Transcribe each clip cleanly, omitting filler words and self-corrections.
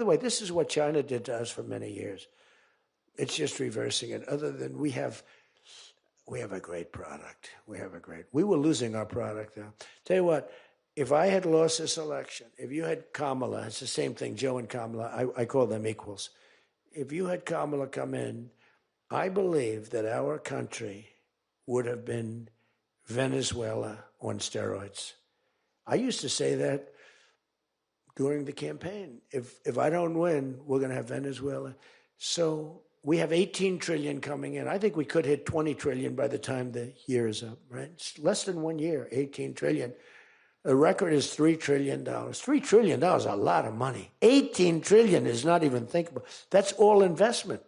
the way, this is what China did to us for many years. It's just reversing it. Other than we have a great product. We were losing our product now. Tell you what, if I had lost this election, if you had Kamala, it's the same thing, Joe and Kamala, I call them equals. If you had Kamala come in, I believe that our country would have been Venezuela on steroids. I used to say that during the campaign. If I don't win, we're going to have Venezuela. So we have 18 trillion coming in. I think we could hit 20 trillion by the time the year is up, right? It's less than 1 year, 18 trillion. The record is $3 trillion. $3 trillion is a lot of money. 18 trillion is not even thinkable. That's all investment.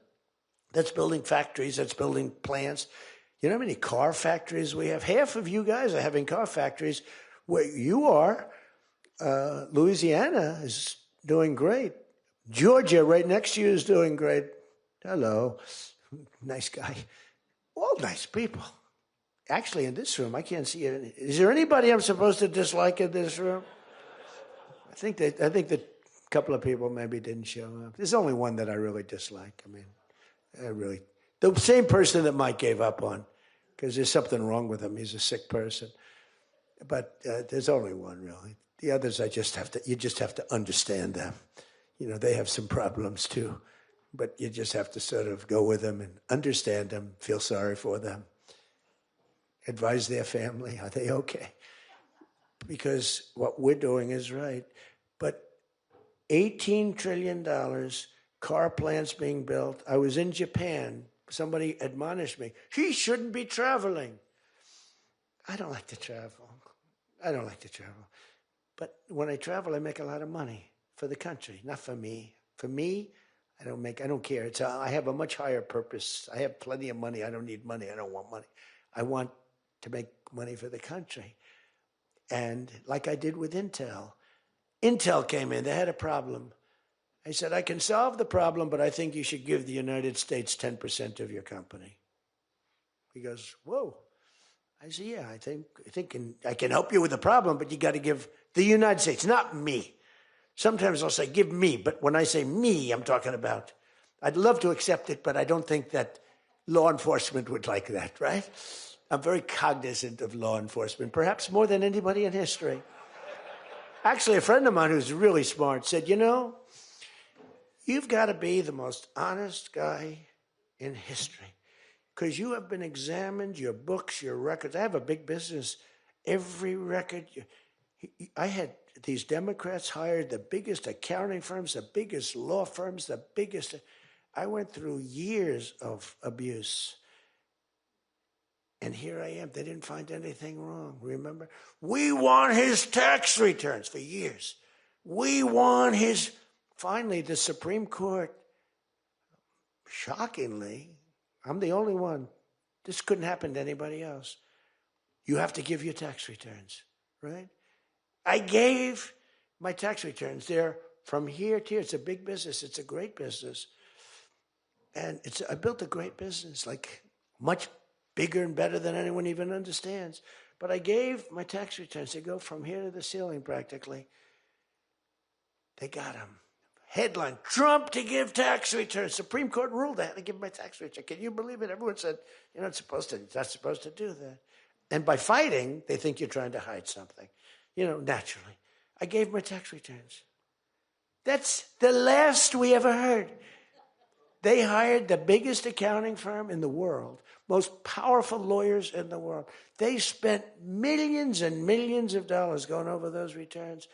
That's building factories. That's building plants. You know how many car factories we have? Half of you guys are having car factories. Where you are, Louisiana is doing great. Georgia, right next to you, is doing great. Hello. Nice guy. All nice people. Actually, in this room, I can't see it. Is there anybody I'm supposed to dislike in this room? I think that a couple of people maybe didn't show up. There's only one that I really dislike. I mean, the same person that Mike gave up on, because there's something wrong with him. He's a sick person. But there's only one, really. The others, you just have to understand them. You know, they have some problems too. But you just have to sort of go with them and understand them, feel sorry for them. Advise their family, are they okay? Because what we're doing is right. But $18 trillion, car plants being built. I was in Japan. Somebody admonished me. He shouldn't be traveling. I don't like to travel. But when I travel, I make a lot of money for the country, not for me. For me, I don't care. I have a much higher purpose. I have plenty of money. I don't need money. I don't want money. I want to make money for the country. And like I did with Intel. Intel came in. They had a problem. I said, I can solve the problem, but I think you should give the United States 10% of your company. He goes, whoa. I said, yeah, I think I can help you with the problem, but you got to give the United States, not me. Sometimes I'll say, give me, but when I say me, I'm talking about, I'd love to accept it, but I don't think that law enforcement would like that, right? I'm very cognizant of law enforcement, perhaps more than anybody in history. Actually, a friend of mine who's really smart said, you know, you've got to be the most honest guy in history. Because you have been examined, your books, your records. I have a big business. Every record. I had these Democrats hired the biggest accounting firms, the biggest law firms, the biggest. I went through years of abuse. And here I am. They didn't find anything wrong, remember? We want his tax returns for years. We want his. Finally, the Supreme Court, shockingly, I'm the only one. This couldn't happen to anybody else. You have to give your tax returns, right? I gave my tax returns. They're from here to here. It's a big business. It's a great business. And I built a great business, like much bigger and better than anyone even understands. But I gave my tax returns. They go from here to the ceiling practically. They got them. Headline, Trump to give tax returns. Supreme Court ruled that to give my tax return. Can you believe it? Everyone said, you're not supposed to do that. And by fighting, they think you're trying to hide something. You know, naturally. I gave my tax returns. That's the last we ever heard. They hired the biggest accounting firm in the world, most powerful lawyers in the world. They spent millions and millions of dollars going over those returns.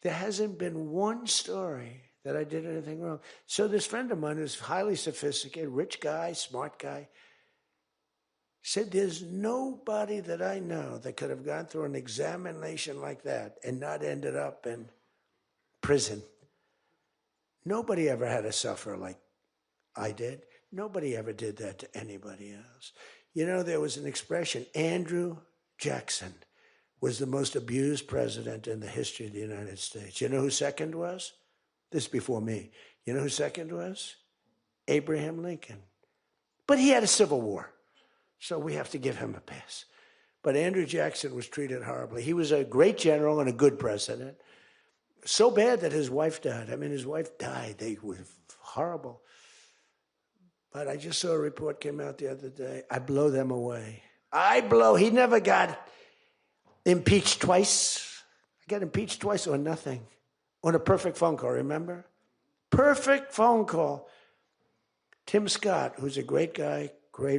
There hasn't been one story that I did anything wrong. So this friend of mine who's highly sophisticated, rich guy, smart guy, said there's nobody that I know that could have gone through an examination like that and not ended up in prison. Nobody ever had to suffer like I did. Nobody ever did that to anybody else. You know, there was an expression, Andrew Jackson was the most abused president in the history of the United States. You know who second was? This is before me. You know who second was? Abraham Lincoln. But he had a civil war, so we have to give him a pass. But Andrew Jackson was treated horribly. He was a great general and a good president. So bad that his wife died. I mean, his wife died. They were horrible. But I just saw a report came out the other day. I blow them away. He never got impeached twice. I got impeached twice or nothing. On a perfect phone call, remember? Perfect phone call. Tim Scott, who's a great guy, great